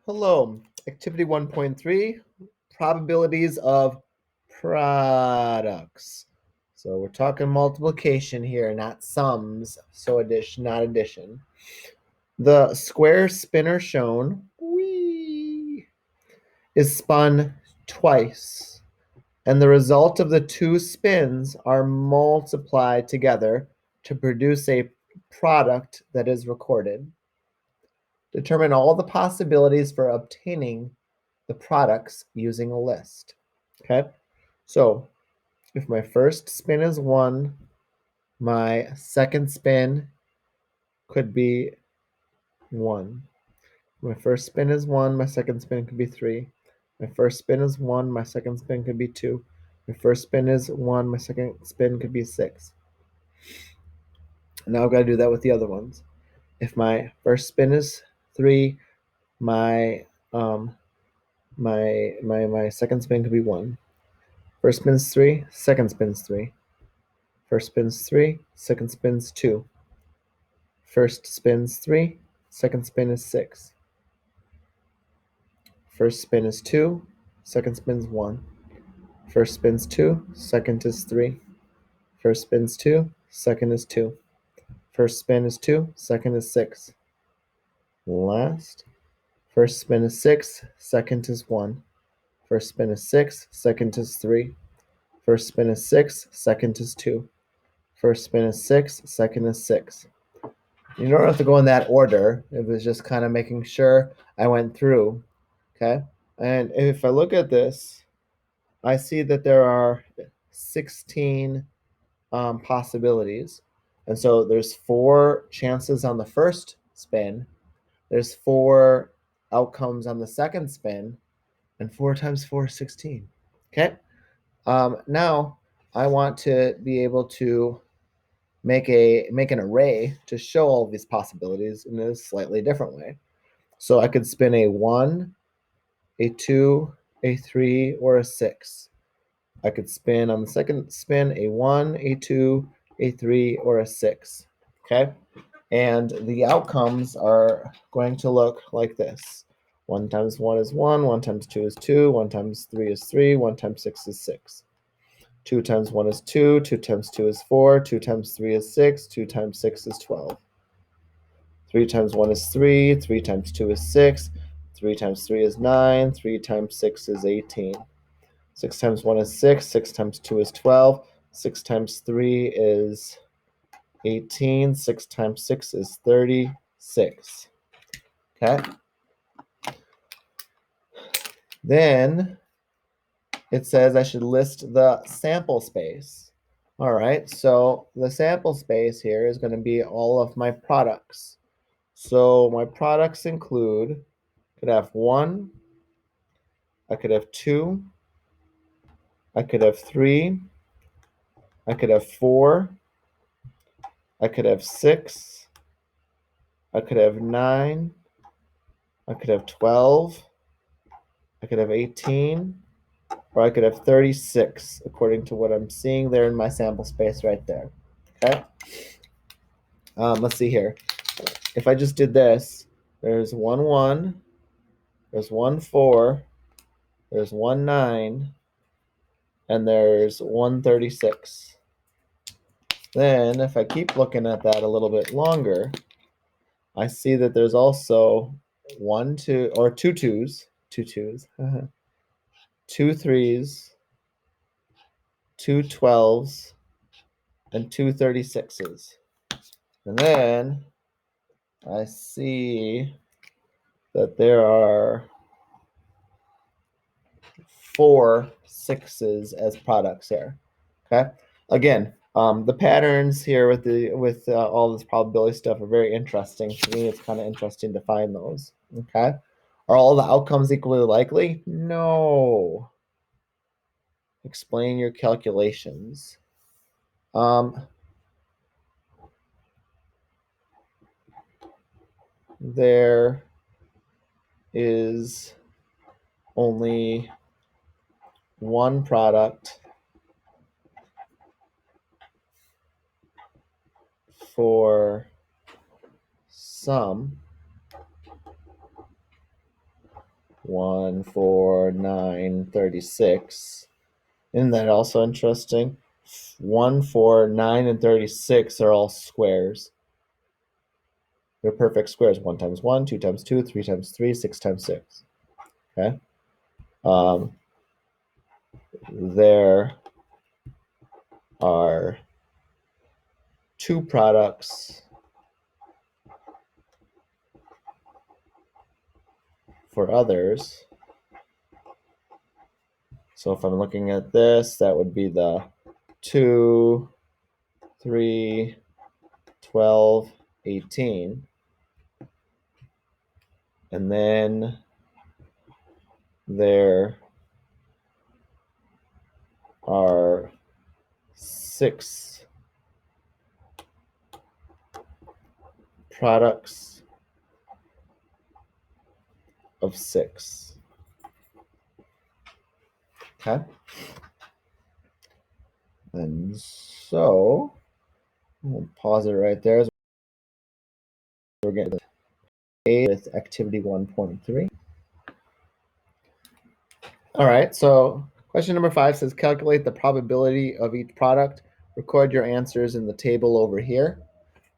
Hello, activity 1.3, probabilities of products. So we're talking multiplication here, not sums, so addition, not addition. The square spinner shown is spun twice, and the result of the two spins are multiplied together to produce a product that is recorded. Determine all the possibilities for obtaining the products using a list. Okay, so if my first spin is 1, my second spin could be 1. My first spin is 1, my second spin could be 3. My first spin is 1, my second spin could be 2. My first spin is 1, my second spin could be 6. Now I've got to do that with the other ones. If my first spin is 3, my my second spin could be 1. First spin's 3, second spin's 3. First spin's 3, second spin's 2. First spin's 3, second spin is 6. First spin is 2, second spin's 1. First spin's 2, second is 3. First spin's 2, second is 2. First spin is 2, second is 6. Last. First spin is 6, second is 1. First spin is 6, second is 3. First spin is 6, second is 2. First spin is 6, second is 6. You don't have to go in that order. It was just kind of making sure I went through. Okay. And if I look at this, I see that there are 16 possibilities. And so there's 4 chances on the first spin. There's 4 outcomes on the second spin. And 4 times 4 is 16. Okay. Now I want to be able to make an array to show all of these possibilities in a slightly different way. So I could spin a 1, a 2, a 3, or a 6. I could spin on the second spin a 1, a 2, a 3, or a 6. Okay? And the outcomes are going to look like this. 1 times 1 is 1, 1 times 2 is 2, 1 times 3 is 3, 1 times 6 is 6. 2 times 1 is 2, 2 times 2 is 4, 2 times 3 is 6, 2 times 6 is 12. 3 times 1 is 3, 3 times 2 is 6, 3 times 3 is 9, 3 times 6 is 18. 6 times 1 is 6, 6 times 2 is 12, 6 times 3 is 18, 6 times 6 is 36. Okay? Then it says I should list the sample space. All right, so the sample space here is going to be all of my products. So my products include, could have 1, I could have 2, I could have 3, I could have 4, I could have 6, I could have 9, I could have 12, I could have 18, or I could have 36, according to what I'm seeing there in my sample space right there. Okay? Let's see here. If I just did this, there's 1, 1, there's 1, 4, there's 1, 9, and there's 136. Then if I keep looking at that a little bit longer, I see that there's also 1, 2, or 2 2s, 2 2s, 2 3s, 2 12s, and 2 36s. And then I see that there are 4 6s as products here. Okay. Again, the patterns here with all this probability stuff are very interesting. To me, it's kind of interesting to find those. Okay. Are all the outcomes equally likely? No. Explain your calculations. There is only one product for some 1, 4, 9, 36. Isn't that also interesting? 1, 4, 9, and 36 are all squares. They're perfect squares. 1 times 1, 2 times 2, 3 times 3, 6 times 6. Okay? There are two products for others. So if I'm looking at this, that would be the 2, 3, 12, 18. And then there are 6 products of 6. Okay? And so we'll pause it right there. We're getting with activity 1.3. All right, so question number 5 says calculate the probability of each product. Record your answers in the table over here.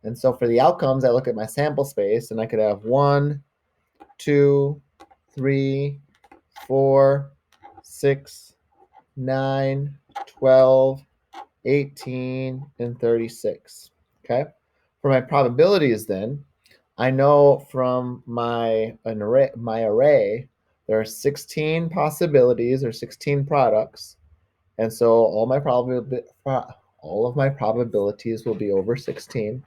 And so for the outcomes, I look at my sample space and I could have 1, 2, 3, 4, 6, 9, 12, 18, and 36. Okay. For my probabilities then, I know from my array there are 16 possibilities or 16 products. And so all of my probabilities will be over 16.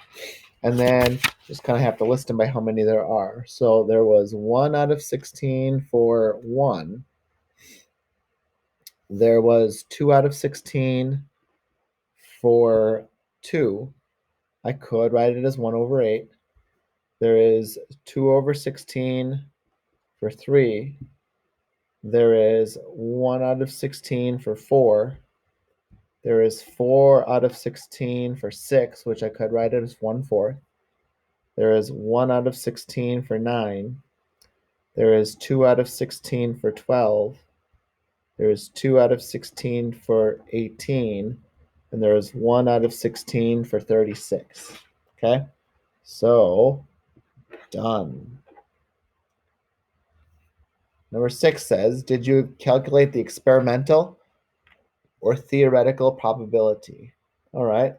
And then just kind of have to list them by how many there are. So there was 1 out of 16 for 1. There was 2 out of 16 for 2. I could write it as 1 over 8. There is 2 over 16 for 3. There is 1 out of 16 for 4. There is 4 out of 16 for 6, which I could write it as 1/4. There is 1 out of 16 for 9. There is 2 out of 16 for 12. There is 2 out of 16 for 18. And there is 1 out of 16 for 36. Okay? So, done. Number 6 says, did you calculate the experimental or theoretical probability? All right.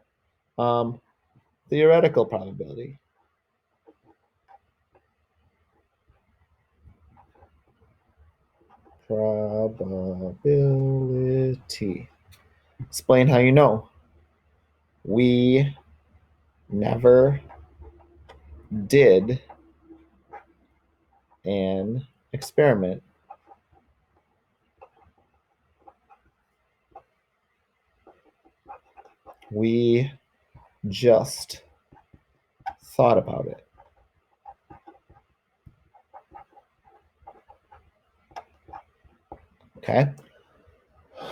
Theoretical probability. Probability. Explain how you know. We never did an experiment. We just thought about it. Okay.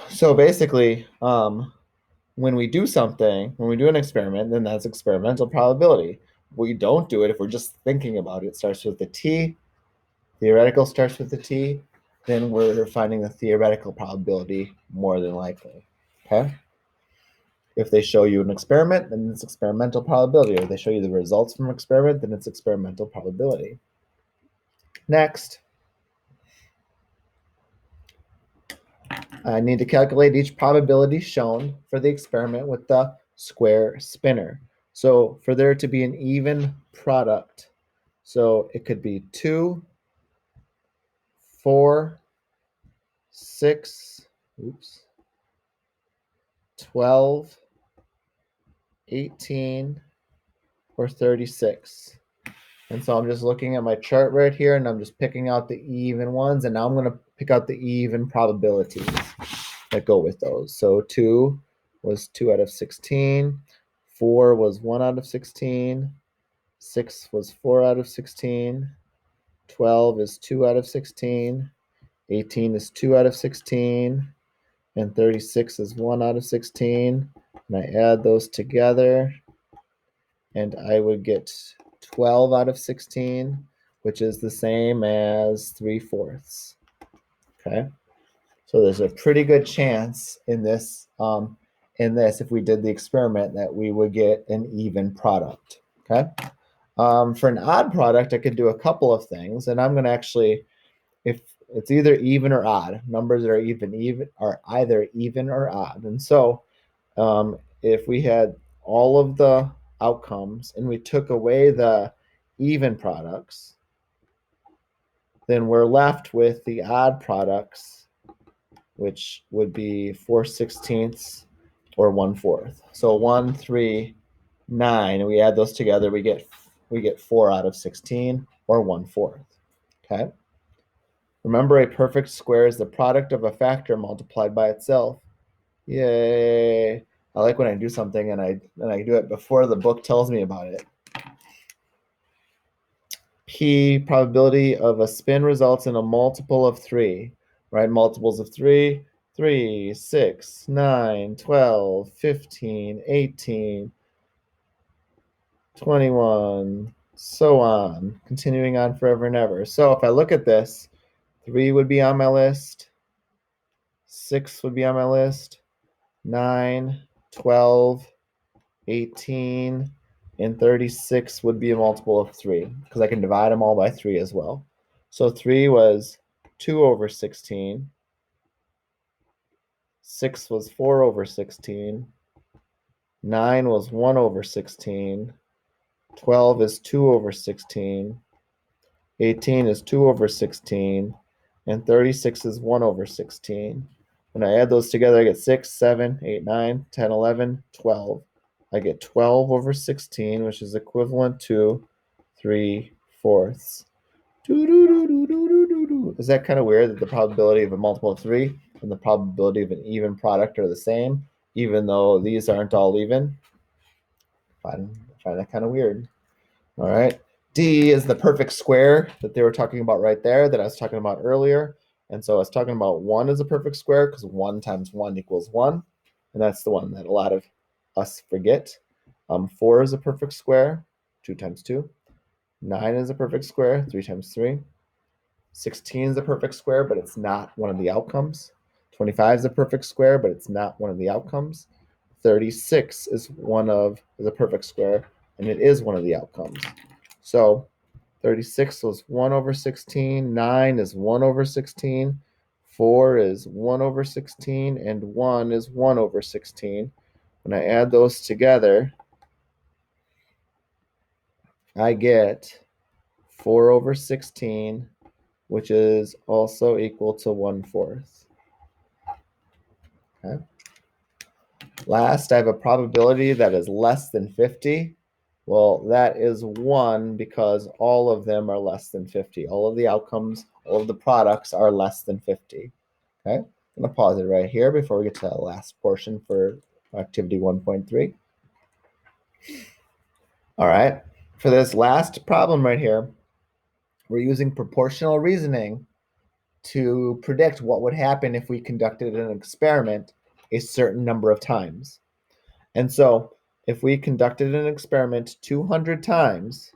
So basically, when we do something, when we do an experiment, then that's experimental probability. We don't do it if we're just thinking about it. It starts with the T. Theoretical starts with the T. Then we're finding the theoretical probability more than likely. Okay. If they show you an experiment, then it's experimental probability. Or if they show you the results from an experiment, then it's experimental probability. Next, I need to calculate each probability shown for the experiment with the square spinner. So for there to be an even product, so it could be 2, 4, 6, 12, 18, or 36. And so I'm just looking at my chart right here and I'm just picking out the even ones. And now I'm going to pick out the even probabilities that go with those. So 2 was 2 out of 16. 4 was 1 out of 16. 6 was 4 out of 16. 12 is 2 out of 16. 18 is 2 out of 16. And 36 is 1 out of 16. And I add those together and I would get 12 out of 16, which is the same as 3/4. Okay, so there's a pretty good chance in this, if we did the experiment, that we would get an even product. Okay, for an odd product, I could do a couple of things, and I'm going to actually, if it's either even or odd, numbers that are even are either even or odd, and so if we had all of the outcomes and we took away the even products, then we're left with the odd products, which would be 4/16 or 1/4. So 1, 3, 9, and we add those together, we get 4 out of 16 or 1/4. Okay. Remember, a perfect square is the product of a factor multiplied by itself. Yay! I like when I do something and I do it before the book tells me about it. P, probability of a spin results in a multiple of 3, right? Multiples of 3, 3, 6, 9, 12, 15, 18, 21, so on, continuing on forever and ever. So if I look at this, 3 would be on my list, 6 would be on my list, 9, 12, 18, and 36 would be a multiple of 3 because I can divide them all by 3 as well. So 3 was 2/16, 6 was 4/16, 9 was 1/16, 12 is 2/16, 18 is 2/16, and 36 is 1/16. When I add those together, I get 6, 7, 8, 9, 10, 11, 12. I get 12/16, which is equivalent to 3/4. Is that kind of weird that the probability of a multiple of 3 and the probability of an even product are the same, even though these aren't all even? I find that kind of weird. All right. D is the perfect square that they were talking about right there that I was talking about earlier. And so I was talking about 1 is a perfect square because 1 times 1 equals 1. And that's the one that a lot of us forget. 4 is a perfect square, 2 times 2. 9 is a perfect square, 3 times 3. 16 is a perfect square, but it's not one of the outcomes. 25 is a perfect square, but it's not one of the outcomes. 36 is a perfect square, and it is one of the outcomes. So 36 was 1/16, 9 is 1/16, 4 is 1/16, and 1 is 1/16. When I add those together, I get 4/16, which is also equal to 1/4. Okay. Last, I have a probability that is less than 50. Well, that is 1 because all of them are less than 50. All of the outcomes, all of the products are less than 50. Okay, I'm going to pause it right here before we get to the last portion for activity 1.3. All right, for this last problem right here, we're using proportional reasoning to predict what would happen if we conducted an experiment a certain number of times. And so if we conducted an experiment 200 times,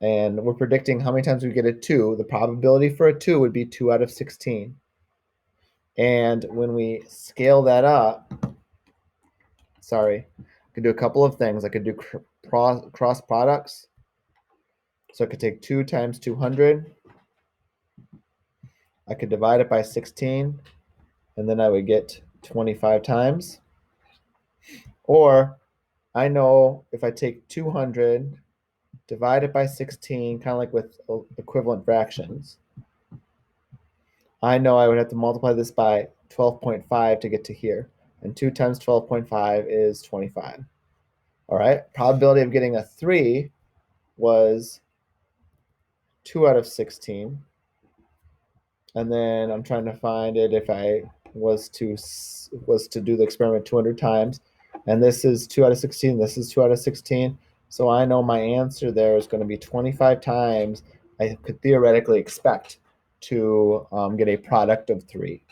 and we're predicting how many times we get a 2, the probability for a 2 would be 2 out of 16. And when we scale that up, I could do a couple of things. I could do cross products. So I could take 2 times 200. I could divide it by 16, and then I would get 25 times. Or I know if I take 200, divide it by 16, kind of like with equivalent fractions, I know I would have to multiply this by 12.5 to get to here. And 2 times 12.5 is 25. All right, probability of getting a 3 was 2 out of 16. And then I'm trying to find it if I was to do the experiment 200 times. And this is 2 out of 16. This is 2 out of 16. So I know my answer there is going to be 25 times I could theoretically expect to get a product of 3.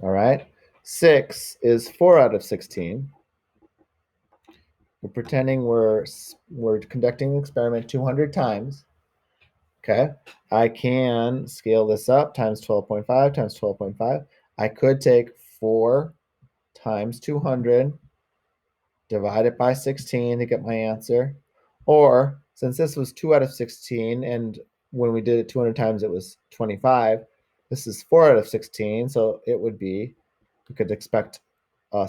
All right. 6 is 4 out of 16. We're pretending we're conducting the experiment 200 times. Okay, I can scale this up times 12.5 times 12.5. I could take 4 times 200, divide it by 16 to get my answer. Or since this was 2 out of 16, and when we did it 200 times, it was 25, this is 4 out of 16, so it would be, we could expect a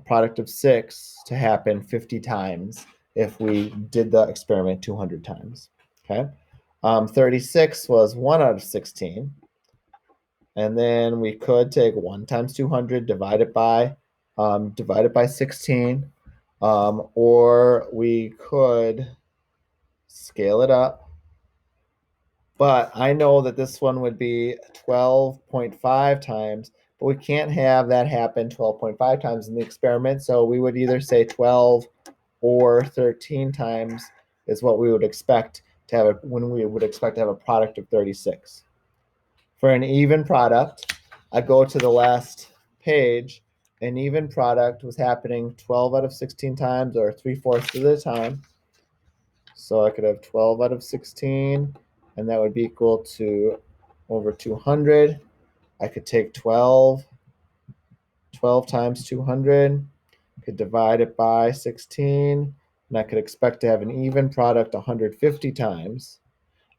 product of 6 to happen 50 times if we did the experiment 200 times. Okay. 36 was 1 out of 16. And then we could take 1 times 200, divide it by 16. Or we could scale it up. But I know that this one would be 12.5 times, but we can't have that happen 12.5 times in the experiment. So we would either say 12 or 13 times is what we would expect to have when we would expect to have a product of 36. For an even product, I go to the last page. An even product was happening 12 out of 16 times, or 3/4 of the time. So I could have 12 out of 16, and that would be equal to over 200. I could take 12 times 200, could divide it by 16, and I could expect to have an even product 150 times.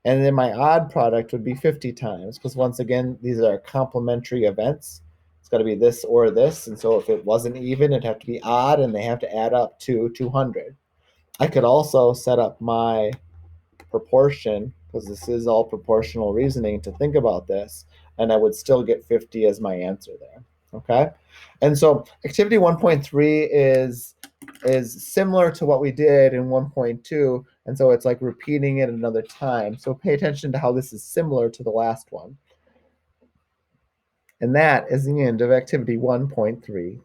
And then my odd product would be 50 times, because once again, these are complementary events. It's got to be this or this. And so if it wasn't even, it'd have to be odd, and they have to add up to 200. I could also set up my proportion, because this is all proportional reasoning, to think about this, and I would still get 50 as my answer there. Okay. And so activity 1.3 is similar to what we did in 1.2, and so it's like repeating it another time. So pay attention to how this is similar to the last one. And that is the end of activity 1.3.